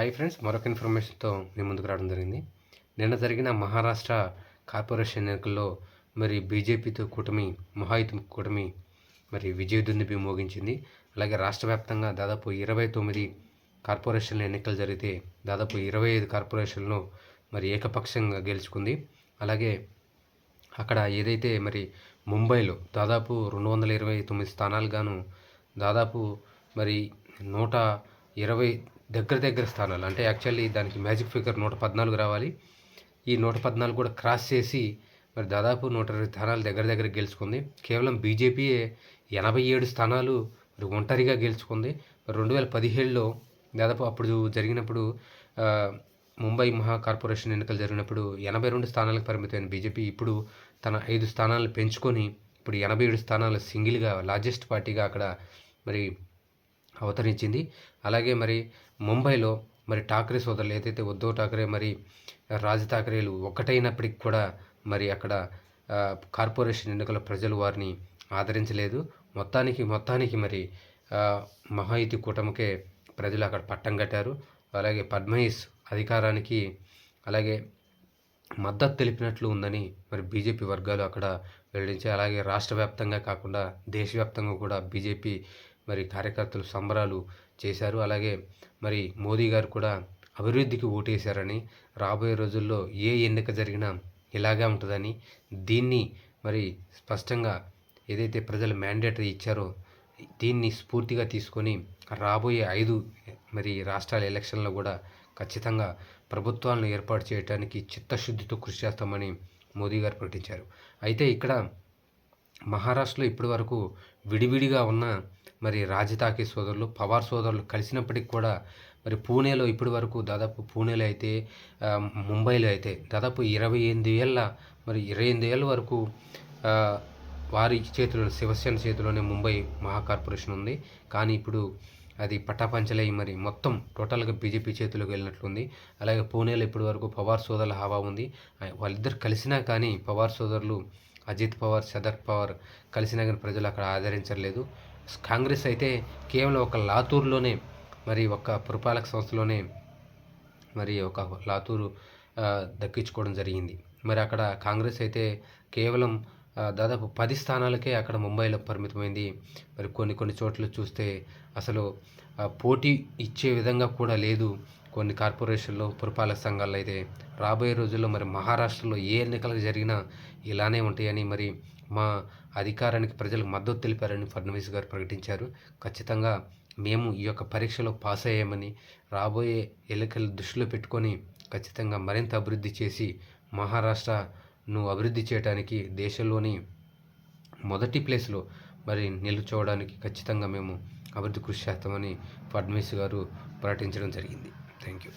Hi friends, మరొక ఇన్ఫర్మేషన్తో మీ ముందుకు రావడం జరిగింది. నిన్న జరిగిన మహారాష్ట్ర కార్పొరేషన్ ఎన్నికల్లో మరి బీజేపీతో కూటమి, మహాయుతి కూటమి మరి విజయదుందుబి మోగించింది. అలాగే రాష్ట్ర వ్యాప్తంగా దాదాపు 29 కార్పొరేషన్ల ఎన్నికలు జరిగితే దాదాపు 25 కార్పొరేషన్లు మరి ఏకపక్షంగా గెలుచుకుంది. అలాగే అక్కడ ఏదైతే మరి ముంబైలో దాదాపు 229 స్థానాలు గాను దాదాపు మరి 120 దగ్గర స్థానాలు, అంటే యాక్చువల్లీ దానికి మ్యాజిక్ ఫిగర్ 114 రావాలి. ఈ 114 కూడా క్రాస్ చేసి మరి దాదాపు 120 స్థానాలు దగ్గర గెలుచుకుంది. కేవలం బీజేపీయే 87 స్థానాలు మరి ఒంటరిగా గెలుచుకుంది. 2017లో దాదాపు అప్పుడు జరిగినప్పుడు ముంబై మహా కార్పొరేషన్ ఎన్నికలు జరిగినప్పుడు 82 స్థానాలకు పరిమితమైన బీజేపీ ఇప్పుడు తన 5 స్థానాలను పెంచుకొని ఇప్పుడు 87 స్థానాలు సింగిల్గా లార్జెస్ట్ పార్టీగా అక్కడ మరి అవతరించింది. అలాగే మరి ముంబైలో మరి ఠాక్రే సోదరులు ఏదైతే ఉద్ధవ్ ఠాక్రే మరి రాజ్ ఠాక్రేలు ఒక్కటైనప్పటికి కూడా మరి అక్కడ కార్పొరేషన్ ఎన్నికల ప్రజలు వారిని ఆదరించలేదు. మొత్తానికి మరి మహాయుతి కూటమికే ప్రజలు అక్కడ పట్టం కట్టారు. అలాగే ఫడ్నవీస్ అధికారానికి అలాగే మద్దతు తెలిపినట్లు ఉందని మరి బీజేపీ వర్గాలు అక్కడ వెల్లడించాయి. అలాగే రాష్ట్ర వ్యాప్తంగా కాకుండా దేశవ్యాప్తంగా కూడా బీజేపీ మరి కార్యకర్తలు సంబరాలు చేశారు. అలాగే మరి మోదీ గారు కూడా అభివృద్ధికి ఓటేశారని, రాబోయే రోజుల్లో ఏ ఎన్నిక జరిగినా ఇలాగే ఉంటుందని, దీన్ని మరి స్పష్టంగా ఏదైతే ప్రజలు మ్యాండేటరీ ఇచ్చారో దీన్ని స్ఫూర్తిగా తీసుకొని రాబోయే 5 మరి రాష్ట్రాల ఎలక్షన్లో కూడా ఖచ్చితంగా ప్రభుత్వాలను ఏర్పాటు చేయడానికి చిత్తశుద్ధితో కృషి చేస్తామని మోదీ గారు ప్రకటించారు. అయితే ఇక్కడ మహారాష్ట్రలో ఇప్పటి వరకు విడివిడిగా ఉన్న మరి రాజ్ ఠాక్రే సోదరులు, పవార్ సోదరులు కలిసినప్పటికి కూడా మరి పూణేలో ఇప్పటి వరకు దాదాపు పూణేలో అయితే ముంబైలో అయితే దాదాపు 28 ఏళ్ళ వరకు వారి చేతిలో శివసేన చేతిలోనే ముంబై మహా కార్పొరేషన్ ఉంది. కానీ ఇప్పుడు అది పటాపంచలై మరి మొత్తం టోటల్గా బీజేపీ చేతిలోకి వెళ్ళినట్లుంది. అలాగే పూణేలో ఇప్పటి వరకు పవార్ సోదరుల హవా ఉంది. వాళ్ళిద్దరు కలిసినా కానీ పవార్ సోదరులు అజిత్ పవార్, శరద్ పవార్ కలిసినా కానీ ప్రజలు అక్కడ ఆదరించలేదు. కాంగ్రెస్ అయితే కేవలం ఒక లాతూర్లోనే మరి ఒక పురపాలక సంస్థలోనే మరి ఒక లాతూరు దక్కించుకోవడం జరిగింది. మరి అక్కడ కాంగ్రెస్ అయితే కేవలం దాదాపు 10 స్థానాలకే అక్కడ ముంబైలో పరిమితమైంది. మరి కొన్ని చోట్ల చూస్తే అసలు పోటీ ఇచ్చే విధంగా కూడా లేదు. కొన్ని కార్పొరేషన్లో, పురపాలక సంఘాల్లో అయితే రాబోయే రోజుల్లో మరి మహారాష్ట్రలో ఏ ఎన్నికలు జరిగినా ఇలానే ఉంటాయని మరి మా అధికారానికి ప్రజలకు మద్దతు తెలిపారని ఫడ్నవీస్ గారు ప్రకటించారు. ఖచ్చితంగా మేము ఈ యొక్క పరీక్షలో పాస్ అయ్యామని, రాబోయే ఎన్నికలు దృష్టిలో పెట్టుకొని ఖచ్చితంగా మరింత అభివృద్ధి చేసి మహారాష్ట్రను అభివృద్ధి చేయడానికి దేశంలోని మొదటి ప్లేస్లో మరి నిలుచోవడానికి ఖచ్చితంగా మేము అభివృద్ధి కృషి చేస్తామని ఫడ్నవీస్ గారు ప్రకటించడం జరిగింది. Thank you.